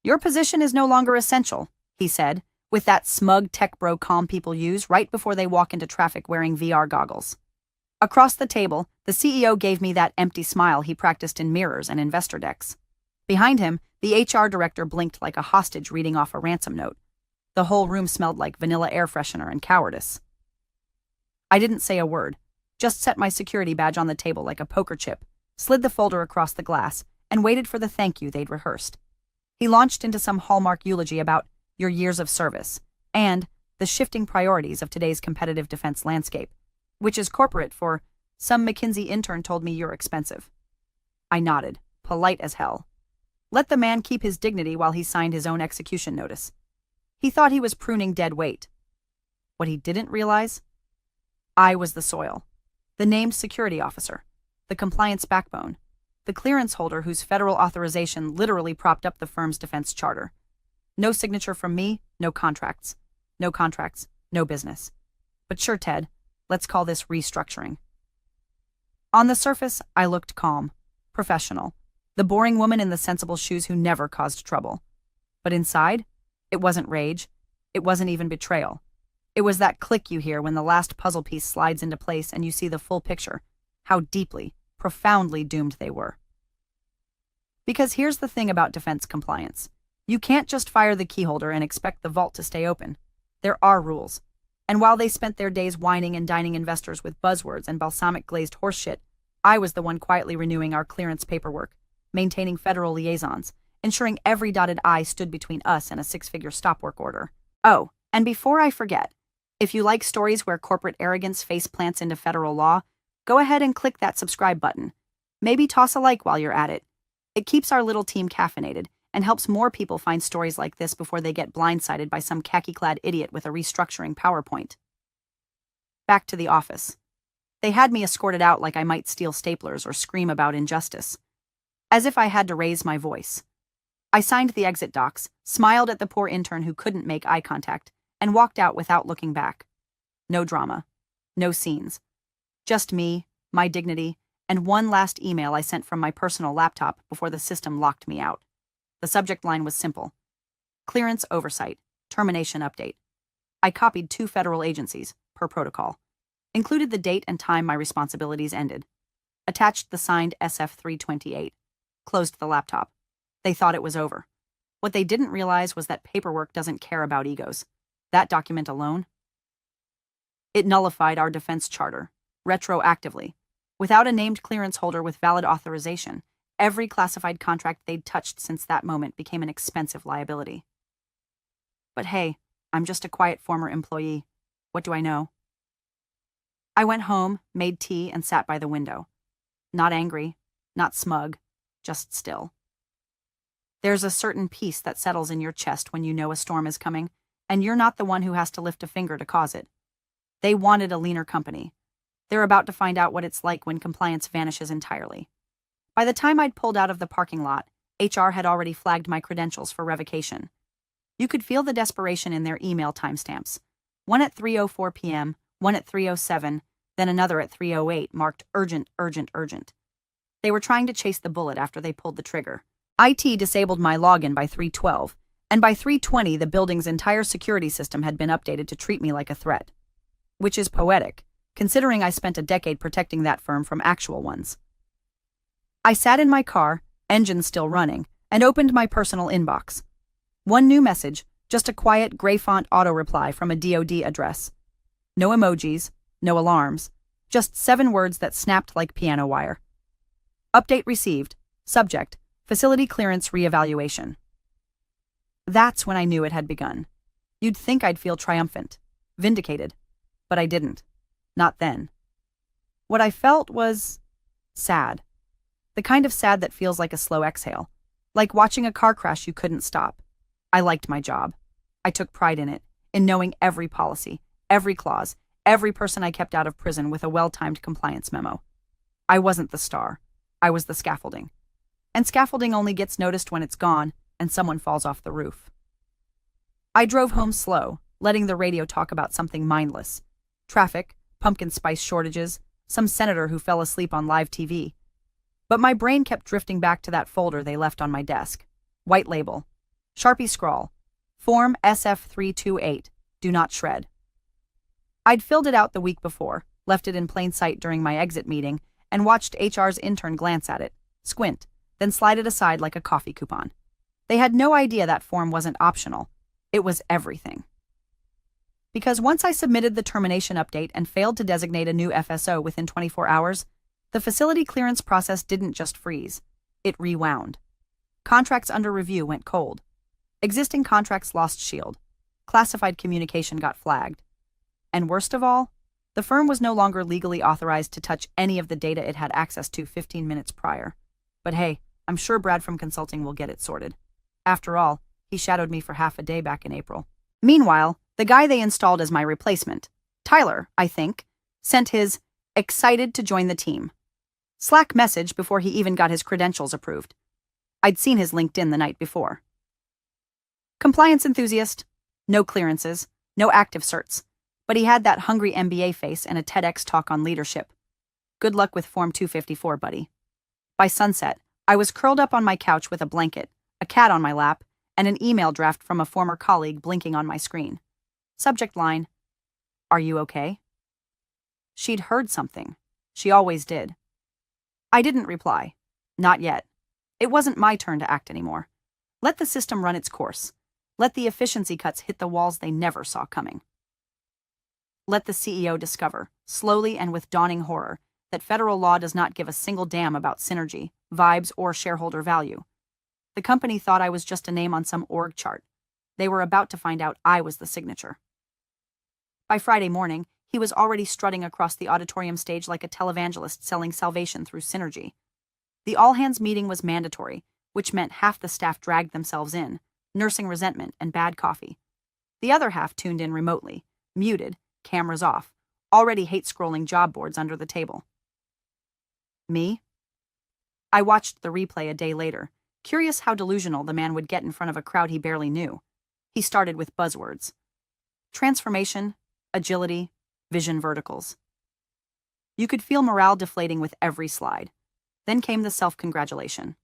Your position is no longer essential, he said, with that smug tech bro calm people use right before they walk into traffic wearing VR goggles. Across the table, the CEO gave me that empty smile he practiced in mirrors and investor decks. Behind him, the HR director blinked like a hostage reading off a ransom note. The whole room smelled like vanilla air freshener and cowardice. I didn't say a word, just set my security badge on the table like a poker chip, slid the folder across the glass, and waited for the thank you they'd rehearsed. He launched into some hallmark eulogy about your years of service and the shifting priorities of today's competitive defense landscape, which is corporate for some McKinsey intern told me you're expensive. I nodded, polite as hell. Let the man keep his dignity while he signed his own execution notice. He thought he was pruning dead weight. What he didn't realize? I was the soil, the named security officer, the compliance backbone, the clearance holder whose federal authorization literally propped up the firm's defense charter. No signature from me, no contracts. No contracts, no business. But sure, Ted, let's call this restructuring. On the surface, I looked calm, professional, the boring woman in the sensible shoes who never caused trouble. But inside, it wasn't rage. It wasn't even betrayal. It was that click you hear when the last puzzle piece slides into place and you see the full picture, how deeply, profoundly doomed they were. Because here's the thing about defense compliance. You can't just fire the keyholder and expect the vault to stay open. There are rules. And while they spent their days whining and dining investors with buzzwords and balsamic glazed horseshit, I was the one quietly renewing our clearance paperwork, maintaining federal liaisons, ensuring every dotted I stood between us and a six-figure stop work order. Oh, and before I forget, if you like stories where corporate arrogance face plants into federal law, go ahead and click that subscribe button. Maybe toss a like while you're at it. It keeps our little team caffeinated and helps more people find stories like this before they get blindsided by some khaki-clad idiot with a restructuring PowerPoint. Back to the office. They had me escorted out like I might steal staplers or scream about injustice. As if I had to raise my voice. I signed the exit docs, smiled at the poor intern who couldn't make eye contact, and walked out without looking back. No drama. No scenes. Just me, my dignity, and one last email I sent from my personal laptop before the system locked me out. The subject line was simple. Clearance oversight. Termination update. I copied 2 federal agencies, per protocol. Included the date and time my responsibilities ended. Attached the signed SF-328. Closed the laptop. They thought it was over. What they didn't realize was that paperwork doesn't care about egos. That document alone? It nullified our defense charter, retroactively. Without a named clearance holder with valid authorization, every classified contract they'd touched since that moment became an expensive liability. But hey, I'm just a quiet former employee. What do I know? I went home, made tea, and sat by the window. Not angry, not smug, just still. There's a certain peace that settles in your chest when you know a storm is coming, and you're not the one who has to lift a finger to cause it. They wanted a leaner company. They're about to find out what it's like when compliance vanishes entirely. By the time I'd pulled out of the parking lot, HR had already flagged my credentials for revocation. You could feel the desperation in their email timestamps. One at 3:04 p.m., one at 3:07, then another at 3:08 marked urgent, urgent, urgent. They were trying to chase the bullet after they pulled the trigger. IT disabled my login by 3:12, and by 3:20 the building's entire security system had been updated to treat me like a threat. Which is poetic, considering I spent a decade protecting that firm from actual ones. I sat in my car, engine still running, and opened my personal inbox. One new message, just a quiet gray font auto-reply from a DoD address. No emojis, no alarms, just 7 words that snapped like piano wire. Update received. Subject, facility clearance reevaluation. That's when I knew it had begun. You'd think I'd feel triumphant, vindicated, but I didn't. Not then. What I felt was sad. The kind of sad that feels like a slow exhale, like watching a car crash you couldn't stop. I liked my job. I took pride in it, in knowing every policy, every clause, every person I kept out of prison with a well-timed compliance memo. I wasn't the star. I was the scaffolding. And scaffolding only gets noticed when it's gone and someone falls off the roof. I drove home slow, letting the radio talk about something mindless. Traffic, pumpkin spice shortages, some senator who fell asleep on live TV. But my brain kept drifting back to that folder they left on my desk. White label. Sharpie scrawl. Form SF328. Do not shred. I'd filled it out the week before, left it in plain sight during my exit meeting, and watched HR's intern glance at it, squint, then slide it aside like a coffee coupon. They had no idea that form wasn't optional. It was everything. Because once I submitted the termination update and failed to designate a new FSO within 24 hours, the facility clearance process didn't just freeze. It rewound. Contracts under review went cold. Existing contracts lost shield. Classified communication got flagged. And worst of all, the firm was no longer legally authorized to touch any of the data it had access to 15 minutes prior. But hey, I'm sure Brad from consulting will get it sorted. After all, he shadowed me for half a day back in April. Meanwhile, the guy they installed as my replacement, Tyler, I think, sent his excited to join the team Slack message before he even got his credentials approved. I'd seen his LinkedIn the night before. Compliance enthusiast, no clearances, no active certs, but he had that hungry MBA face and a TEDx talk on leadership. Good luck with Form 254, buddy. By sunset, I was curled up on my couch with a blanket, a cat on my lap, and an email draft from a former colleague blinking on my screen. Subject line, "Are you okay?" She'd heard something. She always did. I didn't reply. Not yet. It wasn't my turn to act anymore. Let the system run its course. Let the efficiency cuts hit the walls they never saw coming. Let the CEO discover, slowly and with dawning horror, that federal law does not give a single damn about synergy, vibes, or shareholder value. The company thought I was just a name on some org chart. They were about to find out I was the signature. By Friday morning, he was already strutting across the auditorium stage like a televangelist selling salvation through synergy. The all-hands meeting was mandatory, which meant half the staff dragged themselves in, nursing resentment and bad coffee. The other half tuned in remotely, muted, cameras off, already hate-scrolling job boards under the table. Me? I watched the replay a day later, curious how delusional the man would get in front of a crowd he barely knew. He started with buzzwords. Transformation, agility, vision verticals. You could feel morale deflating with every slide. Then came the self-congratulation.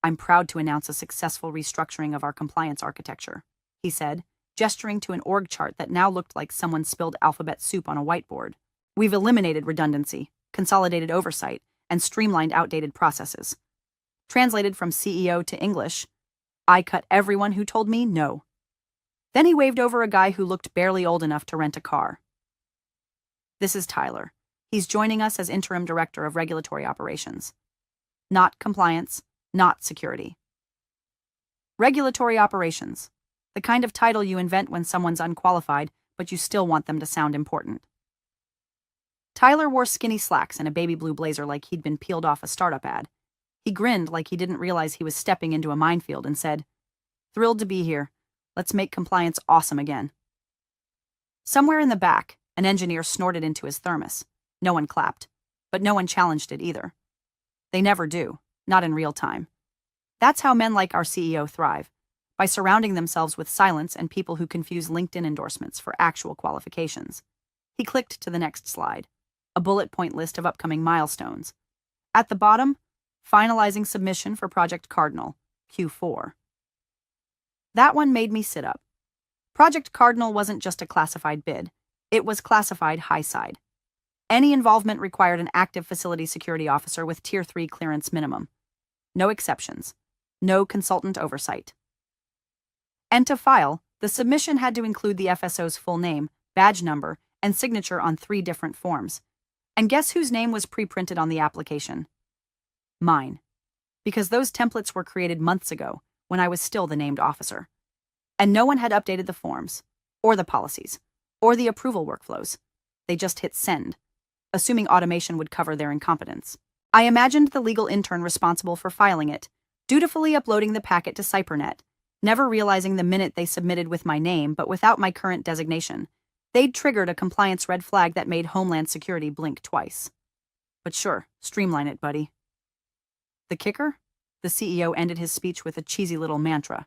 "I'm proud to announce a successful restructuring of our compliance architecture," he said, gesturing to an org chart that now looked like someone spilled alphabet soup on a whiteboard. "We've eliminated redundancy, consolidated oversight, and streamlined outdated processes." Translated from CEO to English, I cut everyone who told me no. Then he waved over a guy who looked barely old enough to rent a car. "This is Tyler. He's joining us as Interim Director of Regulatory Operations. Not compliance, not security. Regulatory Operations. The kind of title you invent when someone's unqualified, but you still want them to sound important." Tyler wore skinny slacks and a baby blue blazer like he'd been peeled off a startup ad. He grinned like he didn't realize he was stepping into a minefield and said, "Thrilled to be here. Let's make compliance awesome again." Somewhere in the back, an engineer snorted into his thermos. No one clapped, but no one challenged it either. They never do, not in real time. That's how men like our CEO thrive, by surrounding themselves with silence and people who confuse LinkedIn endorsements for actual qualifications. He clicked to the next slide, a bullet point list of upcoming milestones. At the bottom, finalizing submission for Project Cardinal, Q4. That one made me sit up. Project Cardinal wasn't just a classified bid. It was classified high side. Any involvement required an active facility security officer with Tier 3 clearance minimum. No exceptions. No consultant oversight. And to file, the submission had to include the FSO's full name, badge number, and signature on 3 different forms. And guess whose name was pre-printed on the application? Mine. Because those templates were created months ago, when I was still the named officer. And no one had updated the forms, or the policies, or the approval workflows. They just hit send, assuming automation would cover their incompetence. I imagined the legal intern responsible for filing it, dutifully uploading the packet to Cybernet, never realizing the minute they submitted with my name but without my current designation, they'd triggered a compliance red flag that made Homeland Security blink twice. But sure, streamline it, buddy. The kicker? The CEO ended his speech with a cheesy little mantra.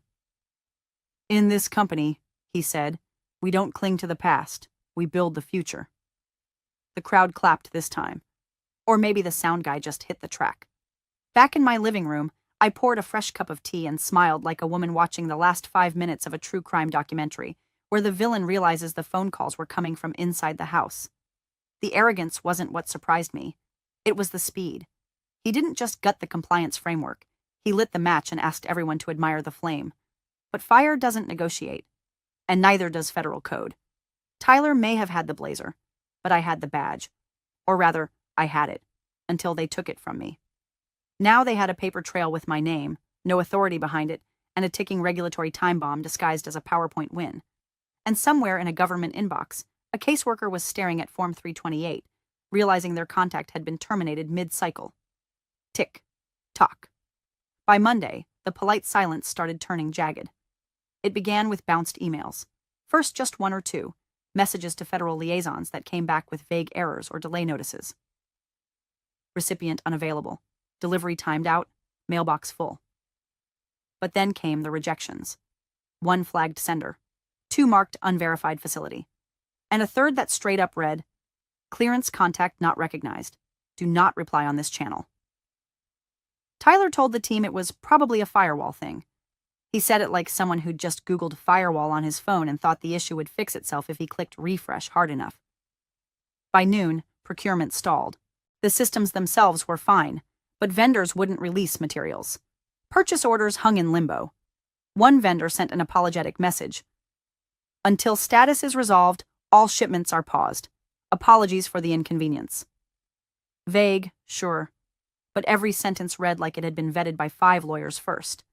"In this company," he said, "we don't cling to the past, we build the future." The crowd clapped this time. Or maybe the sound guy just hit the track. Back in my living room, I poured a fresh cup of tea and smiled like a woman watching the last 5 minutes of a true crime documentary, where the villain realizes the phone calls were coming from inside the house. The arrogance wasn't what surprised me. It was the speed. He didn't just gut the compliance framework. He lit the match and asked everyone to admire the flame. But fire doesn't negotiate, and neither does federal code. Tyler may have had the blazer, but I had the badge. Or rather, I had it, until they took it from me. Now they had a paper trail with my name, no authority behind it, and a ticking regulatory time bomb disguised as a PowerPoint win. And somewhere in a government inbox, a caseworker was staring at Form 328, realizing their contact had been terminated mid-cycle. Tick. Tock. By Monday, the polite silence started turning jagged. It began with bounced emails. First just one or two, messages to federal liaisons that came back with vague errors or delay notices. Recipient unavailable. Delivery timed out. Mailbox full. But then came the rejections. One flagged sender. Two marked unverified facility. And a third that straight up read, "Clearance contact not recognized. Do not reply on this channel." Tyler told the team it was probably a firewall thing. He said it like someone who'd just Googled firewall on his phone and thought the issue would fix itself if he clicked refresh hard enough. By noon, procurement stalled. The systems themselves were fine, but vendors wouldn't release materials. Purchase orders hung in limbo. One vendor sent an apologetic message. "Until status is resolved, all shipments are paused. Apologies for the inconvenience." Vague, sure, but every sentence read like it had been vetted by 5 lawyers first.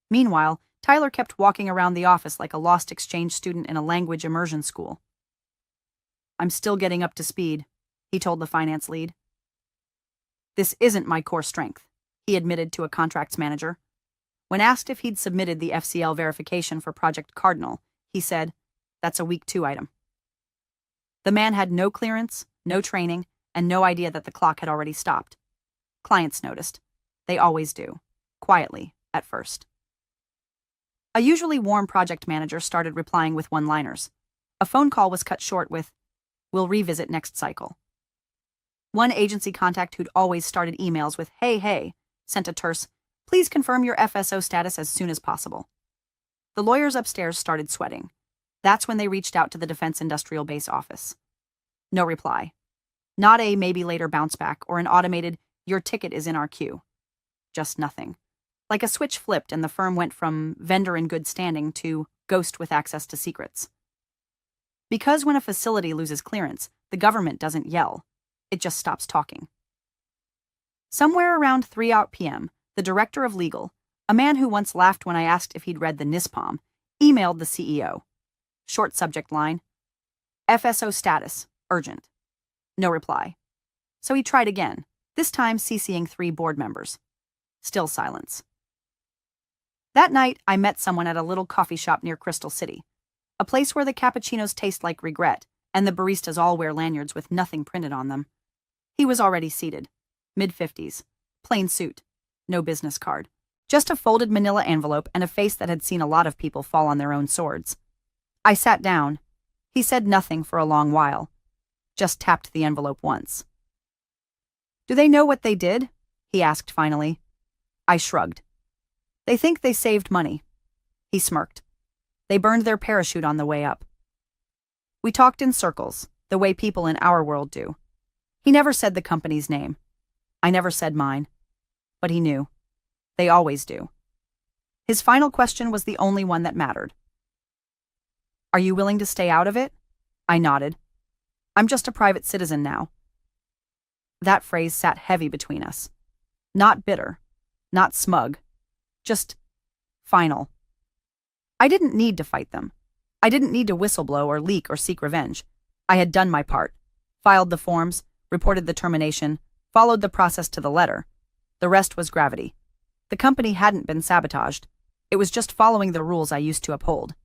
Meanwhile, Tyler kept walking around the office like a lost exchange student in a language immersion school. "I'm still getting up to speed," he told the finance lead. "This isn't my core strength," he admitted to a contracts manager. When asked if he'd submitted the FCL verification for Project Cardinal, he said, "That's a week 2 item." The man had no clearance, no training, and no idea that the clock had already stopped. Clients noticed. They always do. Quietly, at first. A usually warm project manager started replying with one-liners. A phone call was cut short with, "We'll revisit next cycle." One agency contact who'd always started emails with, hey, sent a terse, "Please confirm your FSO status as soon as possible." The lawyers upstairs started sweating. That's when they reached out to the Defense Industrial Base office. No reply. Not a maybe later bounce back or an automated, "Your ticket is in our queue." Just nothing. Like a switch flipped and the firm went from vendor in good standing to ghost with access to secrets. Because when a facility loses clearance, the government doesn't yell. It just stops talking. Somewhere around 3 p.m., the director of legal, a man who once laughed when I asked if he'd read the NISPOM, emailed the CEO. Short subject line, "FSO status, urgent." No reply. So he tried again, this time CCing 3 board members. Still silence. That night, I met someone at a little coffee shop near Crystal City, a place where the cappuccinos taste like regret and the baristas all wear lanyards with nothing printed on them. He was already seated, mid-50s, plain suit, no business card, just a folded manila envelope and a face that had seen a lot of people fall on their own swords. I sat down. He said nothing for a long while, just tapped the envelope once. "Do they know what they did?" he asked finally. I shrugged. "They think they saved money." He smirked. "They burned their parachute on the way up." We talked in circles, the way people in our world do. He never said the company's name. I never said mine. But he knew. They always do. His final question was the only one that mattered. "Are you willing to stay out of it?" I nodded. "I'm just a private citizen now." That phrase sat heavy between us. Not bitter. Not smug. Just final. I didn't need to fight them. I didn't need to whistleblow or leak or seek revenge. I had done my part. Filed the forms, reported the termination, followed the process to the letter. The rest was gravity. The company hadn't been sabotaged. It was just following the rules I used to uphold.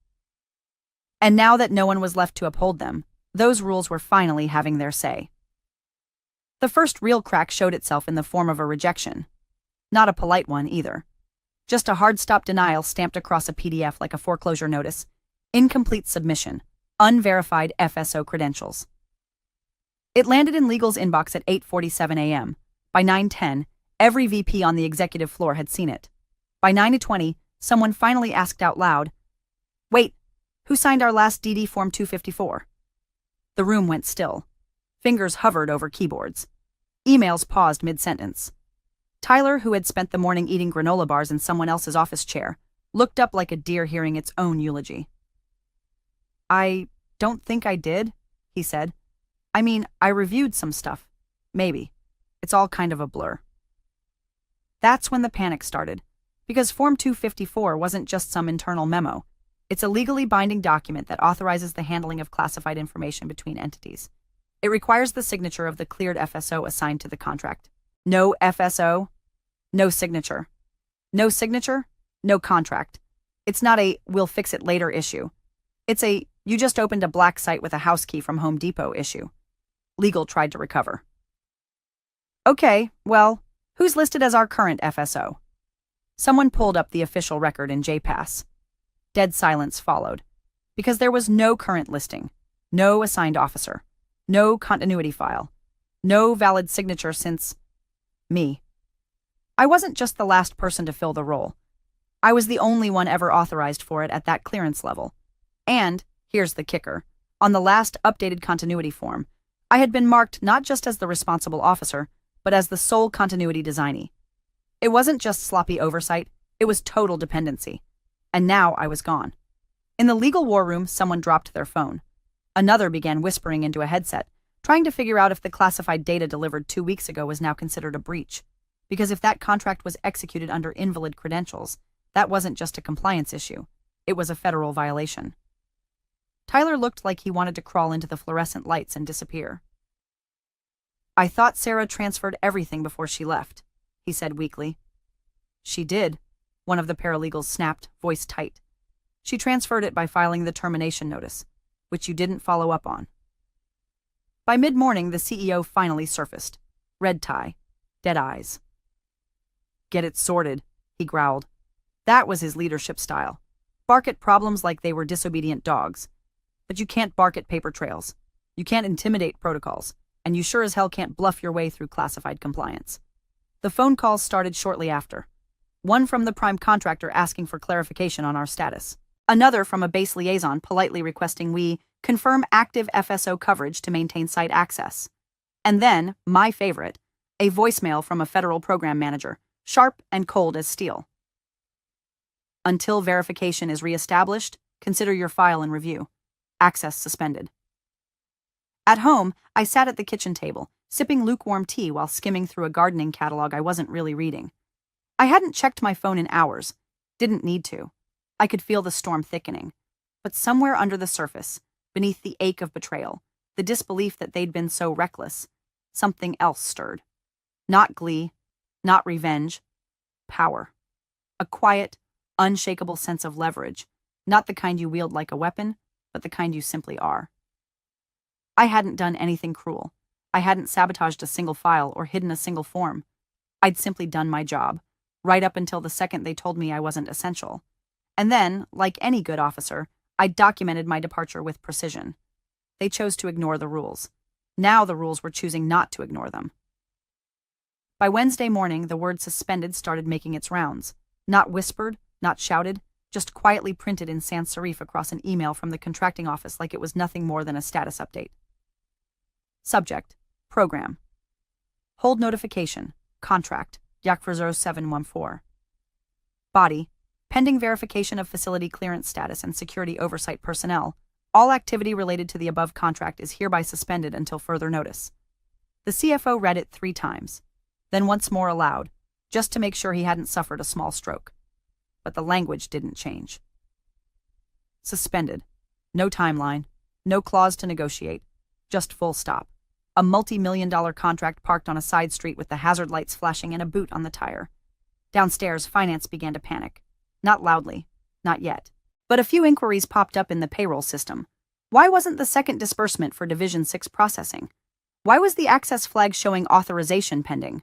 And now that no one was left to uphold them, those rules were finally having their say. The first real crack showed itself in the form of a rejection. Not a polite one, either. Just a hard-stop denial stamped across a PDF like a foreclosure notice. Incomplete submission. Unverified FSO credentials. It landed in legal's inbox at 8:47 a.m. By 9:10, every VP on the executive floor had seen it. By 9:20, someone finally asked out loud, "Wait, who signed our last DD Form 254? The room went still. Fingers hovered over keyboards. Emails paused mid-sentence. Tyler, who had spent the morning eating granola bars in someone else's office chair, looked up like a deer hearing its own eulogy. "I don't think I did," he said. "I mean, I reviewed some stuff. Maybe. It's all kind of a blur." That's when the panic started, because Form 254 wasn't just some internal memo. It's a legally binding document that authorizes the handling of classified information between entities. It requires the signature of the cleared FSO assigned to the contract. No FSO, no signature. No signature, no contract. It's not a "we'll fix it later" issue. It's a "you just opened a black site with a house key from Home Depot" issue. Legal tried to recover. "Okay, well, who's listed as our current FSO?" Someone pulled up the official record in JPass. Dead silence followed, because there was no current listing, no assigned officer, no continuity file, no valid signature since me. I wasn't just the last person to fill the role. I was the only one ever authorized for it at that clearance level. And, here's the kicker, on the last updated continuity form, I had been marked not just as the responsible officer, but as the sole continuity designee. It wasn't just sloppy oversight, it was total dependency. And now I was gone. In the legal war room, someone dropped their phone. Another began whispering into a headset, trying to figure out if the classified data delivered 2 weeks ago was now considered a breach. Because if that contract was executed under invalid credentials, that wasn't just a compliance issue. It was a federal violation. Tyler looked like he wanted to crawl into the fluorescent lights and disappear. "I thought Sarah transferred everything before she left," he said weakly. "She did," one of the paralegals snapped, voice tight. "She transferred it by filing the termination notice, which you didn't follow up on." By mid-morning, the CEO finally surfaced. Red tie, dead eyes. "Get it sorted," he growled. That was his leadership style. Bark at problems like they were disobedient dogs. But you can't bark at paper trails. You can't intimidate protocols. And you sure as hell can't bluff your way through classified compliance. The phone calls started shortly after. One from the prime contractor asking for clarification on our status. Another from a base liaison politely requesting we confirm active FSO coverage to maintain site access. And then, my favorite, a voicemail from a federal program manager, sharp and cold as steel. "Until verification is reestablished, consider your file and review. Access suspended." At home, I sat at the kitchen table, sipping lukewarm tea while skimming through a gardening catalog I wasn't really reading. I hadn't checked my phone in hours. Didn't need to. I could feel the storm thickening. But somewhere under the surface, beneath the ache of betrayal, the disbelief that they'd been so reckless, something else stirred. Not glee, not revenge, power. A quiet, unshakable sense of leverage, not the kind you wield like a weapon, but the kind you simply are. I hadn't done anything cruel. I hadn't sabotaged a single file or hidden a single form. I'd simply done my job, right up until the second they told me I wasn't essential. And then, like any good officer, I'd documented my departure with precision. They chose to ignore the rules. Now the rules were choosing not to ignore them. By Wednesday morning, the word suspended started making its rounds. Not whispered, not shouted, just quietly printed in sans serif across an email from the contracting office like it was nothing more than a status update. Subject: Program. Hold notification. Contract. Yakfrazor 714. Body: pending verification of facility clearance status and security oversight personnel. All activity related to the above contract is hereby suspended until further notice. The CFO read it 3 times, then once more aloud, just to make sure he hadn't suffered a small stroke. But the language didn't change. Suspended. No timeline. No clause to negotiate. Just full stop. A multi-million-dollar contract parked on a side street with the hazard lights flashing and a boot on the tire. Downstairs, finance began to panic. Not loudly. Not yet. But a few inquiries popped up in the payroll system. Why wasn't the second disbursement for Division 6 processing? Why was the access flag showing authorization pending?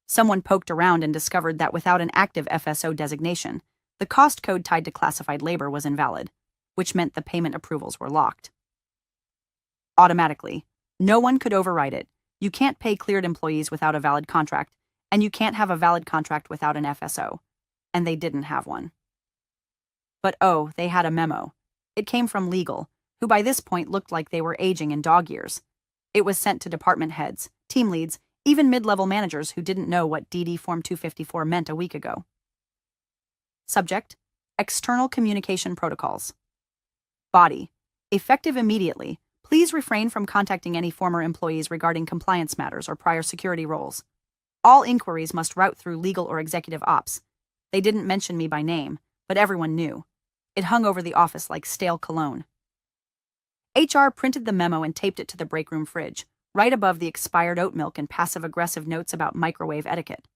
Someone poked around and discovered that without an active FSO designation, the cost code tied to classified labor was invalid, which meant the payment approvals were locked. Automatically. No one could override it. You can't pay cleared employees without a valid contract, and you can't have a valid contract without an FSO. and they didn't have one. But oh, they had a memo. It came from legal, who by this point looked like they were aging in dog years. It was sent to department heads, team leads, even mid-level managers who didn't know what DD Form 254 meant a week ago. Subject: External Communication Protocols. Body: Effective immediately. Please refrain from contacting any former employees regarding compliance matters or prior security roles. All inquiries must route through legal or executive ops. They didn't mention me by name, but everyone knew. It hung over the office like stale cologne. HR printed the memo and taped it to the break room fridge, right above the expired oat milk and passive-aggressive notes about microwave etiquette.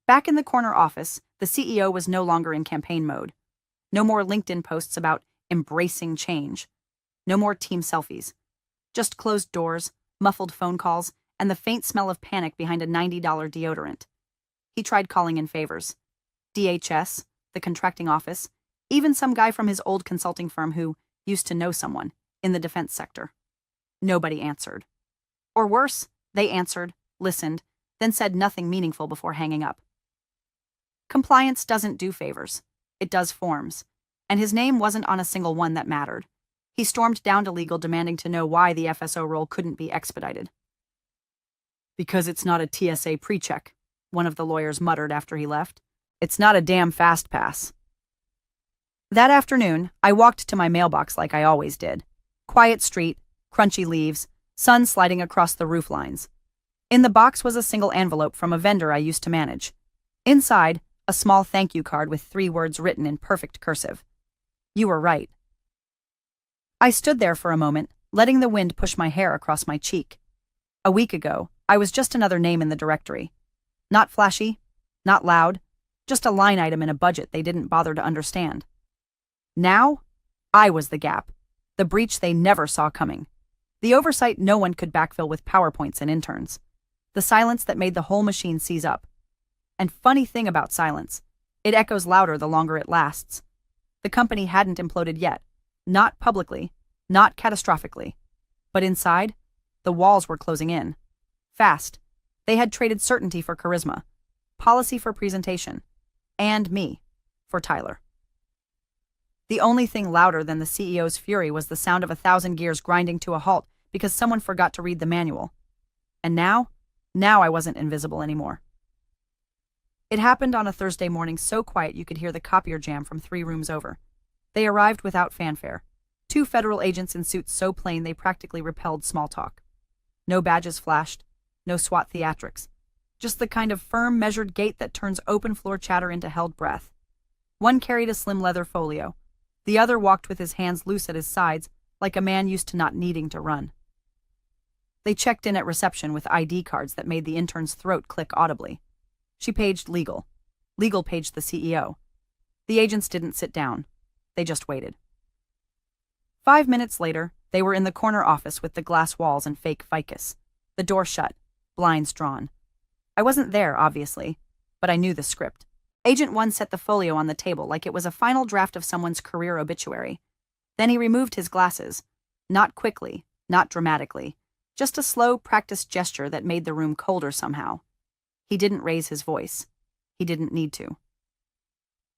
Back in the corner office, the CEO was no longer in campaign mode. No more LinkedIn posts about embracing change. No more team selfies. Just closed doors, muffled phone calls, and the faint smell of panic behind a $90 deodorant. He tried calling in favors. DHS, the contracting office, even some guy from his old consulting firm who used to know someone in the defense sector. Nobody answered. Or worse, they answered, listened, then said nothing meaningful before hanging up. Compliance doesn't do favors. It does forms. And his name wasn't on a single one that mattered. He stormed down to legal demanding to know why the FSO role couldn't be expedited. Because it's not a TSA pre-check, one of the lawyers muttered after he left. It's not a damn fast pass. That afternoon, I walked to my mailbox like I always did. Quiet street, crunchy leaves, sun sliding across the roof lines. In the box was a single envelope from a vendor I used to manage. Inside, a small thank you card with 3 words written in perfect cursive. You were right. I stood there for a moment, letting the wind push my hair across my cheek. A week ago, I was just another name in the directory. Not flashy, not loud, just a line item in a budget they didn't bother to understand. Now, I was the gap, the breach they never saw coming. The oversight no one could backfill with PowerPoints and interns. The silence that made the whole machine seize up. And funny thing about silence, it echoes louder the longer it lasts. The company hadn't imploded yet. Not publicly, not catastrophically. But inside, the walls were closing in. Fast. They had traded certainty for charisma, policy for presentation, and me for Tyler. The only thing louder than the CEO's fury was the sound of 1,000 gears grinding to a halt because someone forgot to read the manual. And now I wasn't invisible anymore. It happened on a Thursday morning so quiet you could hear the copier jam from 3 rooms over. They arrived without fanfare. 2 federal agents in suits so plain they practically repelled small talk. No badges flashed, no SWAT theatrics. Just the kind of firm, measured gait that turns open floor chatter into held breath. One carried a slim leather folio. The other walked with his hands loose at his sides, like a man used to not needing to run. They checked in at reception with ID cards that made the intern's throat click audibly. She paged legal. Legal paged the CEO. The agents didn't sit down. They just waited. 5 minutes later, they were in the corner office with the glass walls and fake ficus. The door shut, blinds drawn. I wasn't there, obviously, but I knew the script. Agent 1 set the folio on the table like it was a final draft of someone's career obituary. Then he removed his glasses. Not quickly, not dramatically. Just a slow, practiced gesture that made the room colder somehow. He didn't raise his voice. He didn't need to.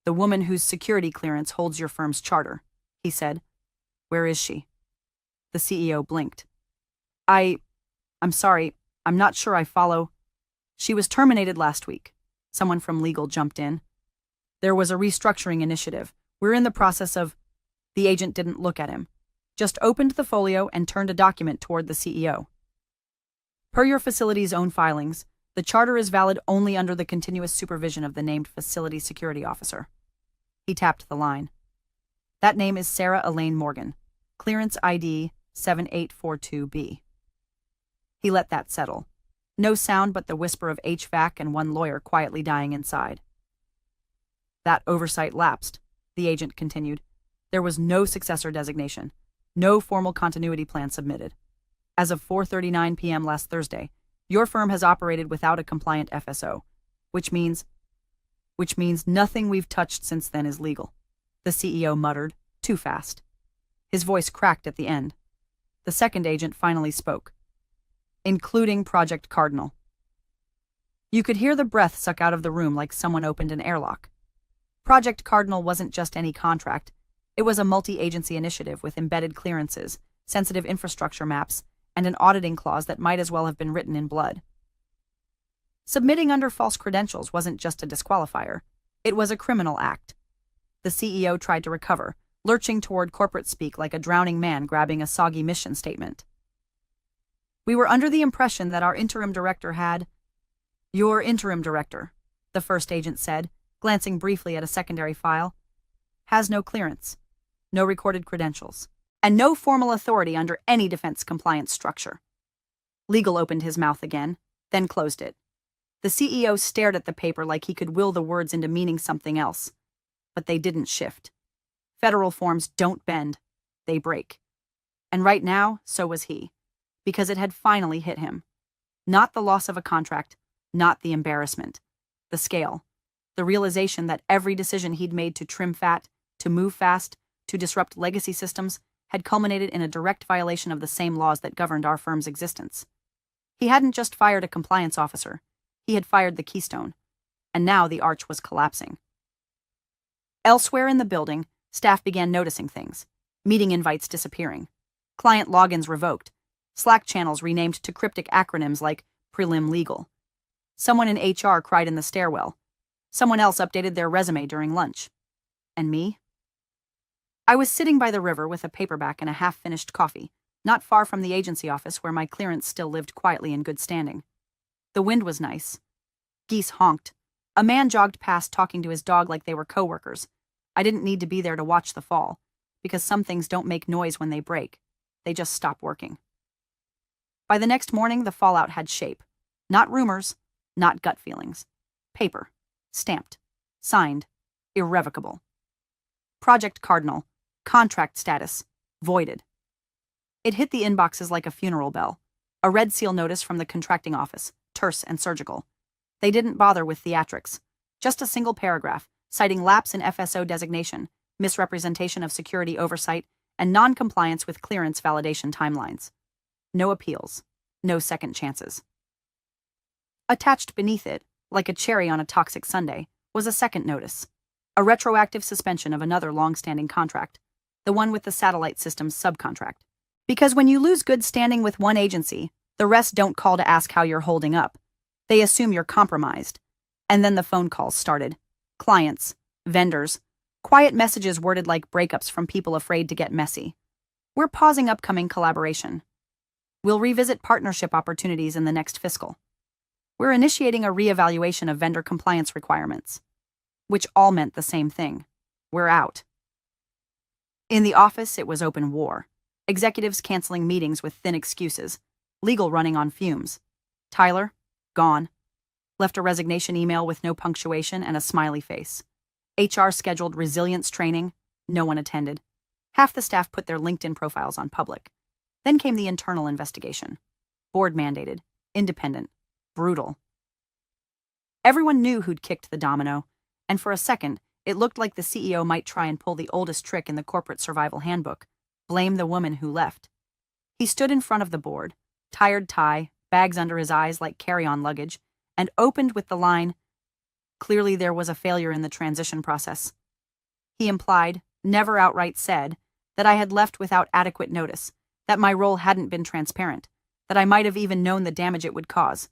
The woman whose security clearance holds your firm's charter, he said. Where is she? The CEO blinked. I'm sorry, I'm not sure I follow. She was terminated last week. Someone from legal jumped in. There was a restructuring initiative. We're in the process of... The agent didn't look at him. Just opened the folio and turned a document toward the CEO. Per your facility's own filings, the charter is valid only under the continuous supervision of the named facility security officer. He tapped the line. That name is Sarah Elaine Morgan. Clearance ID 7842B. He let that settle. No sound but the whisper of HVAC and one lawyer quietly dying inside. That oversight lapsed, the agent continued. There was no successor designation, no formal continuity plan submitted. As of 4:39 p.m. last Thursday, your firm has operated without a compliant FSO, which means nothing we've touched since then is legal. The CEO muttered, too fast. His voice cracked at the end. The second agent finally spoke. Including Project Cardinal. You could hear the breath suck out of the room like someone opened an airlock. Project Cardinal wasn't just any contract. It was a multi-agency initiative with embedded clearances, sensitive infrastructure maps, and an auditing clause that might as well have been written in blood. Submitting under false credentials wasn't just a disqualifier. It was a criminal act. The CEO tried to recover, lurching toward corporate speak like a drowning man grabbing a soggy mission statement. We were under the impression that our interim director had— Your interim director, the first agent said, glancing briefly at a secondary file, has no clearance, no recorded credentials, and no formal authority under any defense compliance structure. Legal opened his mouth again, then closed it. The CEO stared at the paper like he could will the words into meaning something else. But they didn't shift. Federal forms don't bend, they break. And right now, so was he, because it had finally hit him. Not the loss of a contract, not the embarrassment, the scale, the realization that every decision he'd made to trim fat, to move fast, to disrupt legacy systems had culminated in a direct violation of the same laws that governed our firm's existence. He hadn't just fired a compliance officer, he had fired the keystone, and now the arch was collapsing. Elsewhere in the building, staff began noticing things. Meeting invites disappearing. Client logins revoked. Slack channels renamed to cryptic acronyms like Prelim Legal. Someone in HR cried in the stairwell. Someone else updated their resume during lunch. And me? I was sitting by the river with a paperback and a half-finished coffee, not far from the agency office where my clearance still lived quietly in good standing. The wind was nice. Geese honked. A man jogged past talking to his dog like they were coworkers. I didn't need to be there to watch the fall, because some things don't make noise when they break. They just stop working. By the next morning, the fallout had shape. Not rumors, not gut feelings. Paper. Stamped. Signed. Irrevocable. Project Cardinal. Contract status. Voided. It hit the inboxes like a funeral bell. A red seal notice from the contracting office, terse and surgical. They didn't bother with theatrics. Just a single paragraph, citing lapse in FSO designation, misrepresentation of security oversight, and non-compliance with clearance validation timelines. No appeals. No second chances. Attached beneath it, like a cherry on a toxic sundae, was a second notice. A retroactive suspension of another long-standing contract, the one with the satellite systems subcontract. Because when you lose good standing with one agency, the rest don't call to ask how you're holding up. They assume you're compromised. And then the phone calls started. Clients, vendors, quiet messages worded like breakups from people afraid to get messy. We're pausing upcoming collaboration. We'll revisit partnership opportunities in the next fiscal. We're initiating a reevaluation of vendor compliance requirements. Which all meant the same thing. We're out. In the office, it was open war. Executives canceling meetings with thin excuses. Legal running on fumes. Tyler, gone. Left a resignation email with no punctuation and a smiley face. HR scheduled resilience training. No one attended. Half the staff put their LinkedIn profiles on public. Then came the internal investigation. Board mandated. Independent. Brutal. Everyone knew who'd kicked the domino, and for a second, it looked like the CEO might try and pull the oldest trick in the corporate survival handbook. Blame the woman who left. He stood in front of the board, tired tie, bags under his eyes like carry-on luggage, and opened with the line, "Clearly there was a failure in the transition process." He implied, never outright said, that I had left without adequate notice, that my role hadn't been transparent, that I might have even known the damage it would cause,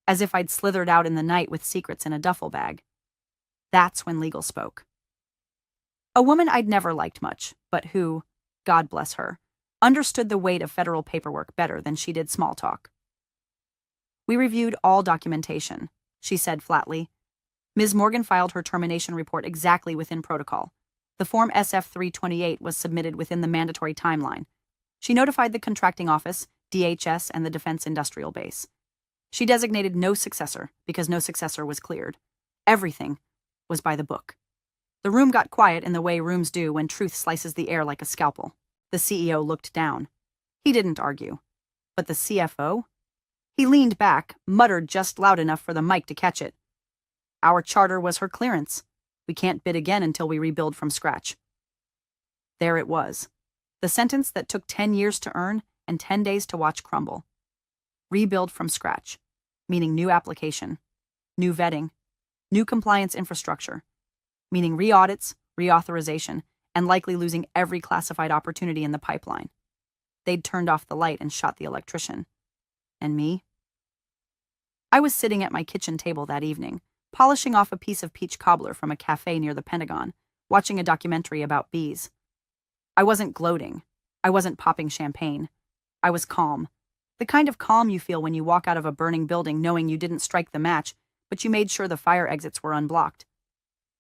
as if I'd slithered out in the night with secrets in a duffel bag. That's when legal spoke. A woman I'd never liked much, but who, God bless her, understood the weight of federal paperwork better than she did small talk. "We reviewed all documentation," she said flatly. Ms. Morgan filed her termination report exactly within protocol. The Form SF-328 was submitted within the mandatory timeline. She notified the contracting office, DHS, and the Defense Industrial Base. She designated no successor because no successor was cleared. Everything was by the book. The room got quiet in the way rooms do when truth slices the air like a scalpel. The CEO looked down. He didn't argue. But the CFO? He leaned back, muttered just loud enough for the mic to catch it. "Our charter was her clearance. We can't bid again until we rebuild from scratch." There it was. The sentence that took 10 years to earn and 10 days to watch crumble. Rebuild from scratch, meaning new application, new vetting, new compliance infrastructure, meaning re-audits, reauthorization, and likely losing every classified opportunity in the pipeline. They'd turned off the light and shot the electrician. And me? I was sitting at my kitchen table that evening, polishing off a piece of peach cobbler from a cafe near the Pentagon, watching a documentary about bees. I wasn't gloating. I wasn't popping champagne. I was calm. The kind of calm you feel when you walk out of a burning building knowing you didn't strike the match, but you made sure the fire exits were unblocked.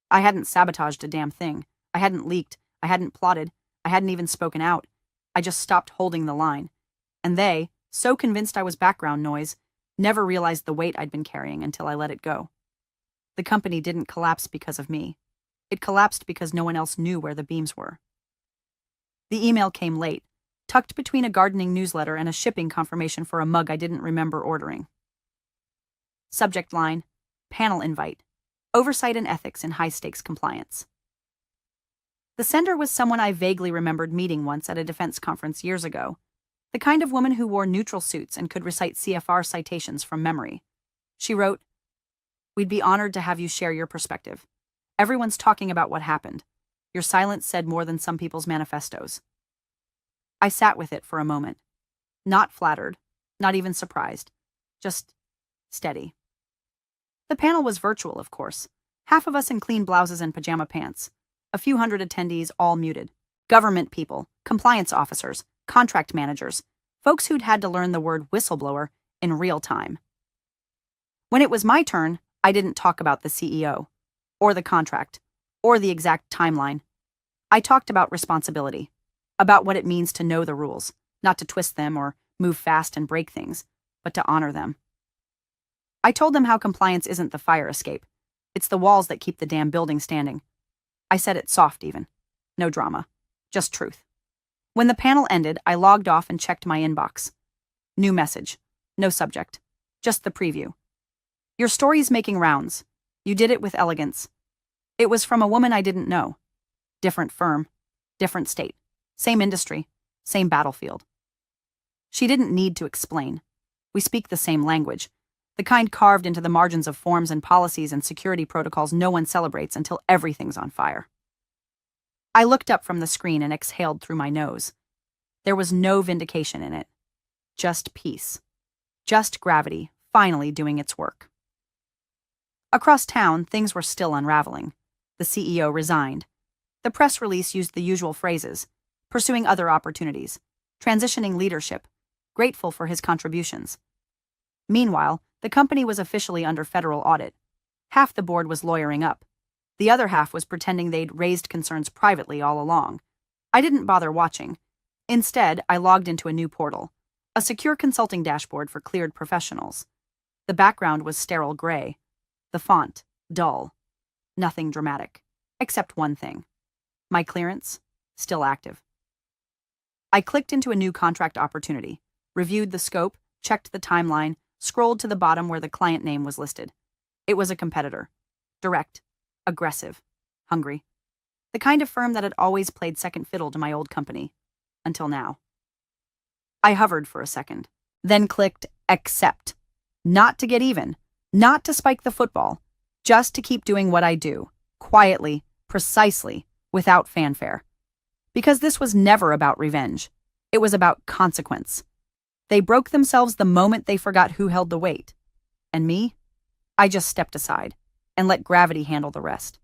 I hadn't sabotaged a damn thing. I hadn't leaked. I hadn't plotted. I hadn't even spoken out. I just stopped holding the line. And they, so convinced I was background noise, never realized the weight I'd been carrying until I let it go. The company didn't collapse because of me. It collapsed because no one else knew where the beams were. The email came late, tucked between a gardening newsletter and a shipping confirmation for a mug I didn't remember ordering. Subject line, panel invite, oversight and ethics in high-stakes compliance. The sender was someone I vaguely remembered meeting once at a defense conference years ago, the kind of woman who wore neutral suits and could recite CFR citations from memory. She wrote, "We'd be honored to have you share your perspective. Everyone's talking about what happened. Your silence said more than some people's manifestos." I sat with it for a moment. Not flattered, not even surprised, just steady. The panel was virtual, of course. Half of us in clean blouses and pajama pants. A few hundred attendees, all muted. Government people, compliance officers, contract managers, folks who'd had to learn the word whistleblower in real time. When it was my turn, I didn't talk about the CEO, or the contract, or the exact timeline. I talked about responsibility, about what it means to know the rules, not to twist them or move fast and break things, but to honor them. I told them how compliance isn't the fire escape. It's the walls that keep the damn building standing. I said it soft even. No drama. Just truth. When the panel ended, I logged off and checked my inbox. New message. No subject. Just the preview. "Your story's making rounds. You did it with elegance." It was from a woman I didn't know. Different firm. Different state. Same industry. Same battlefield. She didn't need to explain. We speak the same language. The kind carved into the margins of forms and policies and security protocols no one celebrates until everything's on fire. I looked up from the screen and exhaled through my nose. There was no vindication in it. Just peace. Just gravity, finally doing its work. Across town, things were still unraveling. The CEO resigned. The press release used the usual phrases: pursuing other opportunities, transitioning leadership, grateful for his contributions. Meanwhile, the company was officially under federal audit. Half the board was lawyering up. The other half was pretending they'd raised concerns privately all along. I didn't bother watching. Instead, I logged into a new portal, a secure consulting dashboard for cleared professionals. The background was sterile gray. The font, dull. Nothing dramatic. Except one thing. My clearance, still active. I clicked into a new contract opportunity, reviewed the scope, checked the timeline, scrolled to the bottom where the client name was listed. It was a competitor. Direct. Aggressive. Hungry. The kind of firm that had always played second fiddle to my old company. Until now. I hovered for a second, then clicked accept. Not to get even. Not to spike the football. Just to keep doing what I do. Quietly. Precisely. Without fanfare. Because this was never about revenge. It was about consequence. They broke themselves the moment they forgot who held the weight. And me? I just stepped aside and let gravity handle the rest.